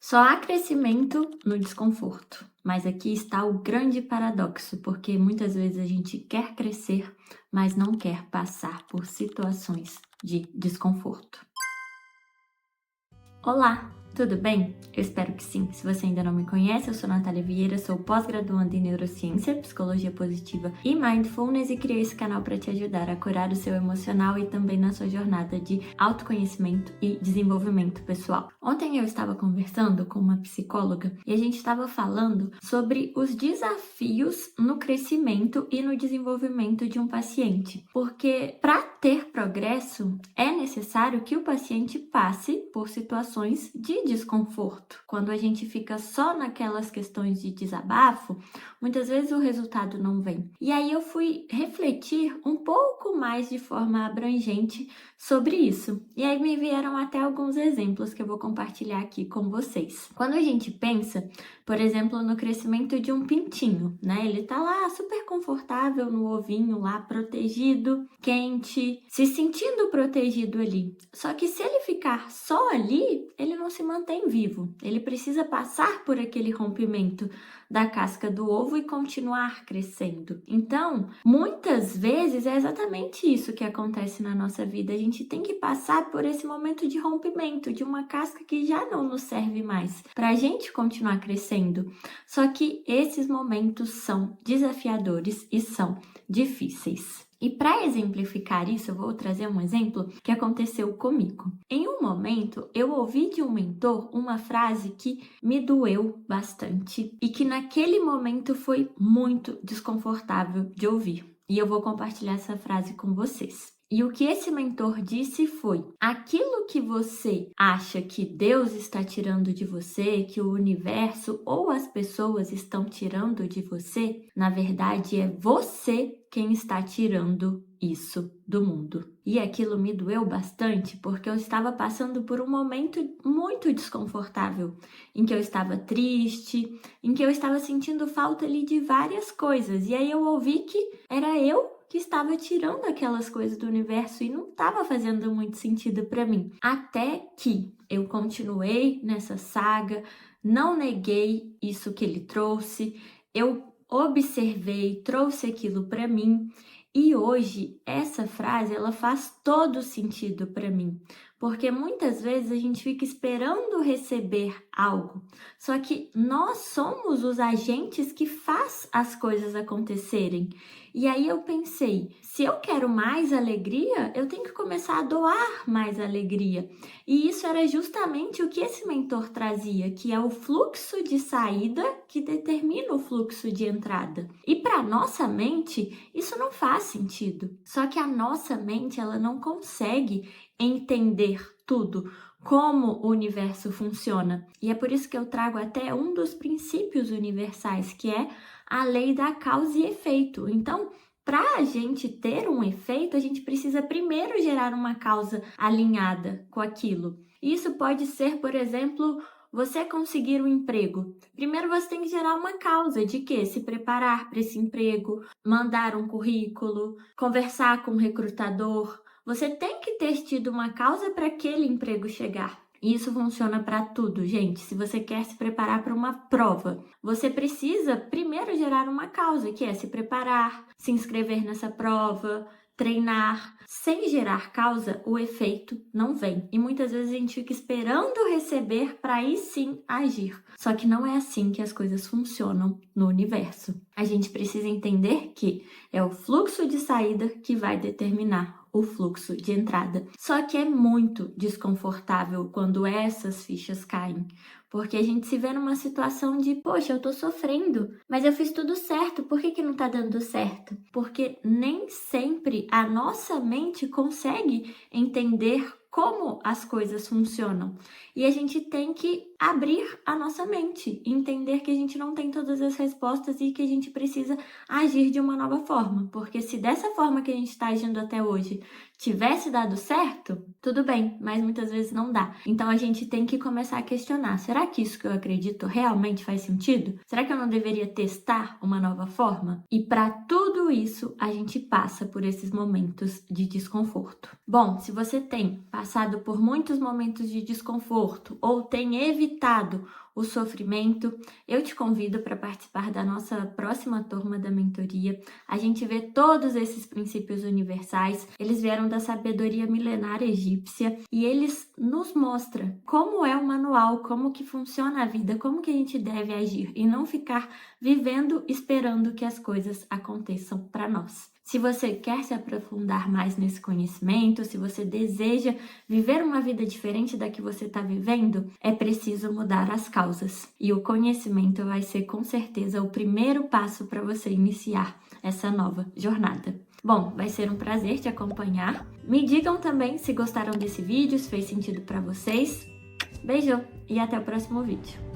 Só há crescimento no desconforto. Mas aqui está o grande paradoxo, porque muitas vezes a gente quer crescer, mas não quer passar por situações de desconforto. Olá, tudo bem? Eu espero que sim. Se você ainda não me conhece, eu sou Natália Vieira, sou pós-graduanda em Neurociência, Psicologia Positiva e Mindfulness e criei esse canal para te ajudar a curar o seu emocional e também na sua jornada de autoconhecimento e desenvolvimento pessoal. Ontem eu estava conversando com uma psicóloga e a gente estava falando sobre os desafios no crescimento e no desenvolvimento de um paciente, porque para ter progresso é necessário que o paciente passe por situações de desconforto. Quando a gente fica só naquelas questões de desabafo, muitas vezes o resultado não vem. E aí eu fui refletir um pouco mais de forma abrangente sobre isso. E aí me vieram até alguns exemplos que eu vou compartilhar aqui com vocês. Quando a gente pensa, por exemplo, no crescimento de um pintinho, né? Ele tá lá super confortável no ovinho lá, protegido, quente, se sentindo protegido ali. Só que se ele ficar só ali, ele não se mantém vivo. Ele precisa passar por aquele rompimento da casca do ovo e continuar crescendo. Então, muitas vezes é exatamente isso que acontece na nossa vida. A gente tem que passar por esse momento de rompimento de uma casca que já não nos serve mais para a gente continuar crescendo. Só que esses momentos são desafiadores e são difíceis. E para exemplificar isso, eu vou trazer um exemplo que aconteceu comigo. Em um momento, eu ouvi de um mentor uma frase que me doeu bastante e que naquele momento foi muito desconfortável de ouvir. E eu vou compartilhar essa frase com vocês. E o que esse mentor disse foi: aquilo que você acha que Deus está tirando de você, que o universo ou as pessoas estão tirando de você, na verdade é você quem está tirando isso do mundo. E aquilo me doeu bastante porque eu estava passando por um momento muito desconfortável, em que eu estava triste, em que eu estava sentindo falta ali de várias coisas. E aí eu ouvi que era eu que estava tirando aquelas coisas do universo e não estava fazendo muito sentido para mim. Até que eu continuei nessa saga, não neguei isso que ele trouxe, eu observei, trouxe aquilo para mim e hoje essa frase ela faz todo sentido para mim, porque muitas vezes a gente fica esperando receber algo, só que nós somos os agentes que faz as coisas acontecerem. E aí eu pensei, se eu quero mais alegria, eu tenho que começar a doar mais alegria. E isso era justamente o que esse mentor trazia, que é o fluxo de saída que determina o fluxo de entrada. E para nossa mente, isso não faz sentido. Só que a nossa mente, ela não consegue entender tudo, como o universo funciona. E é por isso que eu trago até um dos princípios universais, que é a lei da causa e efeito. Então, para a gente ter um efeito, a gente precisa primeiro gerar uma causa alinhada com aquilo. Isso pode ser, por exemplo, você conseguir um emprego. Primeiro você tem que gerar uma causa de quê? Se preparar para esse emprego, mandar um currículo, conversar com o recrutador. Você tem que ter tido uma causa para aquele emprego chegar. E isso funciona para tudo, gente. Se você quer se preparar para uma prova, você precisa primeiro gerar uma causa, que é se preparar, se inscrever nessa prova, treinar. Sem gerar causa, o efeito não vem. E muitas vezes a gente fica esperando receber para aí sim agir. Só que não é assim que as coisas funcionam no universo. A gente precisa entender que é o fluxo de saída que vai determinar o fluxo de entrada. Só que é muito desconfortável quando essas fichas caem, porque a gente se vê numa situação de, poxa, eu tô sofrendo, mas eu fiz tudo certo, por que não tá dando certo? Porque nem sempre a nossa mente consegue entender como as coisas funcionam. E a gente tem que abrir a nossa mente, entender que a gente não tem todas as respostas e que a gente precisa agir de uma nova forma. Porque se dessa forma que a gente está agindo até hoje tivesse dado certo, tudo bem, mas muitas vezes não dá. Então a gente tem que começar a questionar, será que isso que eu acredito realmente faz sentido? Será que eu não deveria testar uma nova forma? E para tudo isso, a gente passa por esses momentos de desconforto. Bom, se você tem passado por muitos momentos de desconforto ou tem evitado o sofrimento, eu te convido para participar da nossa próxima turma da mentoria. A gente vê todos esses princípios universais, eles vieram da sabedoria milenar egípcia e eles nos mostram como é o manual, como que funciona a vida, como que a gente deve agir e não ficar vivendo esperando que as coisas aconteçam para nós. Se você quer se aprofundar mais nesse conhecimento, se você deseja viver uma vida diferente da que você está vivendo, é preciso mudar as causas. E o conhecimento vai ser com certeza o primeiro passo para você iniciar essa nova jornada. Bom, vai ser um prazer te acompanhar. Me digam também se gostaram desse vídeo, se fez sentido para vocês. Beijo e até o próximo vídeo.